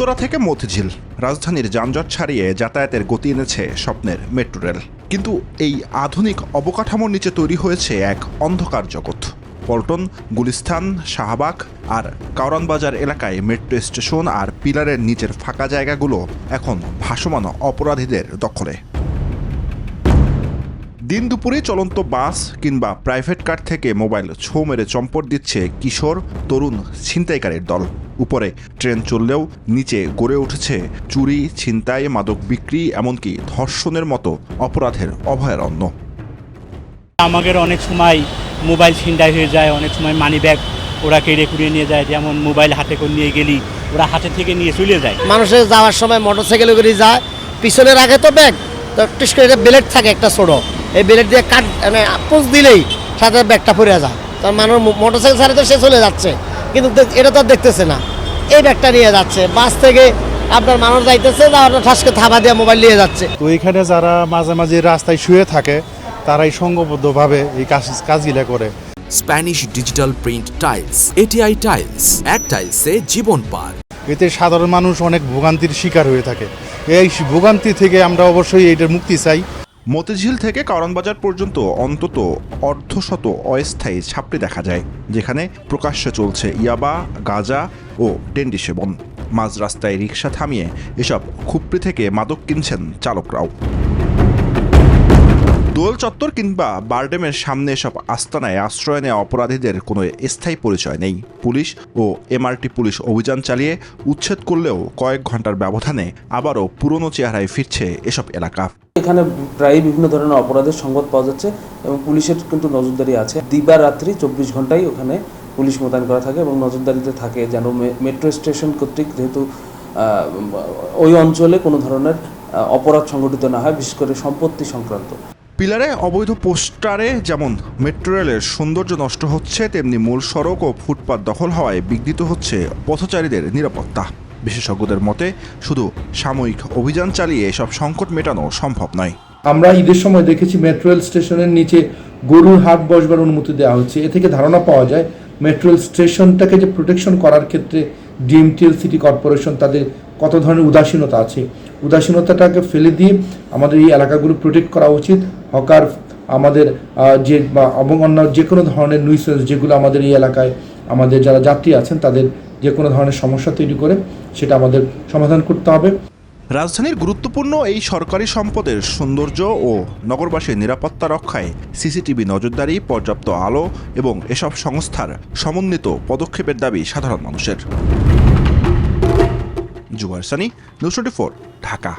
উত্তরা থেকে মতিঝিল রাজধানীর যানজট ছাড়িয়ে যাতায়াতের গতি এনেছে স্বপ্নের মেট্রো রেল। কিন্তু এই আধুনিক অবকাঠামোর নিচে তৈরি হয়েছে এক অন্ধকার জগৎ। পল্টন, গুলিস্তান, শাহবাগ আর কারওয়ান বাজার এলাকায় মেট্রো স্টেশন আর পিলারের নিচের ফাঁকা জায়গাগুলো এখন ভাসমান অপরাধীদের দখলে। দিন দুপুরে চলন্ত বাস কিংবা প্রাইভেট কার থেকে মোবাইল ছো মেরে চম্পট দিচ্ছে কিশোর তরুণ ছিনতাইকারীর দল। উপরে ট্রেন চললেও নিচে গড়ে উঠেছে চুরি, ছিনতাই, মাদক বিক্রি, এমনকি ধর্ষণের মতো অপরাধের অভয়ারণ্য। আমাদের অনেক সময় মোবাইল ছিনতাই হয়ে যায়, অনেক সময় মানি ব্যাগ ওরা কেড়ে কুড়িয়ে নিয়ে যায়। যেমন মোবাইল হাতে করে নিয়ে গেলি ওরা হাতে থেকে নিয়ে চলে যায়। মানুষের যাওয়ার সময় মোটরসাইকেল করে যায়, পিছনের আগে তো ব্যাগ, তো টিস করে বেলেট থাকে একটা ছোট, এই বেলেট দিয়ে কাট মানে পোজ দিলেই সাথে ব্যাগটা পড়ে যায়। তার মানুষ মোটরসাইকেল ছাড়ে তো সে চলে যাচ্ছে, কিন্তু এটা তো দেখতেছে না, এই ব্যাগটা নিয়ে যাচ্ছে। বাস থেকে আপনার মানুষ যাইতেছে, ঠাসকে থাবা দিয়ে মোবাইল নিয়ে যাচ্ছে। তো এখানে যারা মাঝে মাঝে রাস্তায় শুয়ে থাকে তারাই সংঘবদ্ধভাবে এই কাজগুলো করে। Spanish digital print tiles, ATI tiles, এক টাইলসে জীবন পার। এতে সাধারণ মানুষ অনেক ভোগান্তির শিকার হয়ে থাকে। এই ভোগান্তি থেকে আমরা অবশ্যই এইটার মুক্তি চাই। মতিঝিল থেকে কারওয়ান বাজার পর্যন্ত অন্তত অর্ধশত অস্থায়ী ছাপড়ি দেখা যায়, যেখানে প্রকাশ্যে চলছে ইয়াবা, গাঁজা ও ডেন্ডি সেবন। মাঝ রাস্তায় রিকশা থামিয়ে এসব খুপড়ি থেকে মাদক কিনছেন চালকরাও। দোল চত্বর কিংবা বারডেমের সামনে এসব আস্তানায় আশ্রয় নেওয়া অপরাধীদের কোনো স্থায়ী পরিচয় নেই। পুলিশ ও এমআরটি পুলিশ অভিযান চালিয়ে উচ্ছেদ করলেও কয়েক ঘন্টার ব্যবধানে আবারও পুরনো চেহারায় ফিরছে এসব এলাকা। এখানে প্রায় বিভিন্ন ধরনের অপরাধের সংবাদ পাওয়া যাচ্ছে এবং পুলিশের কিন্তু নজরদারি আছে। দিবারাত্রি 24 ঘন্টাই ওখানে পুলিশ মোতায়েন করা থাকে এবং নজরদারিতে থাকে, যেন মেট্রো স্টেশন কর্তৃক যেহেতু ওই অঞ্চলে কোনো ধরনের অপরাধ সংঘটিত না হয়, বিশেষ করে সম্পত্তি সংক্রান্ত। পিলারে অবৈধ পোস্টারে যেমন মেট্রো রেলের সৌন্দর্য নষ্ট হচ্ছে, তেমনি মূল সড়ক ও ফুটপাত দখল হওয়ায় বিঘ্নিত হচ্ছে পথচারীদের নিরাপত্তা। বিশেষজ্ঞদের মতে শুধু সাময়িক অভিযান চালিয়ে এসব সংকট মেটানো সম্ভব নয়। আমরা ঈদের সময় দেখেছি মেট্রো রেল স্টেশনের নিচে গরুর হাট বসবার অনুমতি দেওয়া হচ্ছে। এ থেকে ধারণা পাওয়া যায় মেট্রো রেল স্টেশনটাকে যে প্রোটেকশন করার ক্ষেত্রে ডিএমটিএল সিটি কর্পোরেশন তাদের কত ধরনের উদাসীনতা আছে। উদাসীনতাটাকে ফেলে দিয়ে আমাদের এই এলাকাগুলো প্রোটেক্ট করা উচিত। হকার আমাদের যে এবং অন্য যে কোনো ধরনের নুইসেন্স যেগুলো আমাদের এই এলাকায় আমাদের যারা যাত্রী আছেন তাদের যে কোনো ধরনের সমস্যা তৈরি করে, সেটা আমাদের সমাধান করতে হবে। রাজধানীর গুরুত্বপূর্ণ এই সরকারি সম্পদের সৌন্দর্য ও নগরবাসীর নিরাপত্তা রক্ষায় সিসিটিভি নজরদারি, পর্যাপ্ত আলো এবং এসব সংস্থার সমন্বিত পদক্ষেপের দাবি সাধারণ মানুষের। জুবায়ের সানি, নিউজ 24, ঢাকা।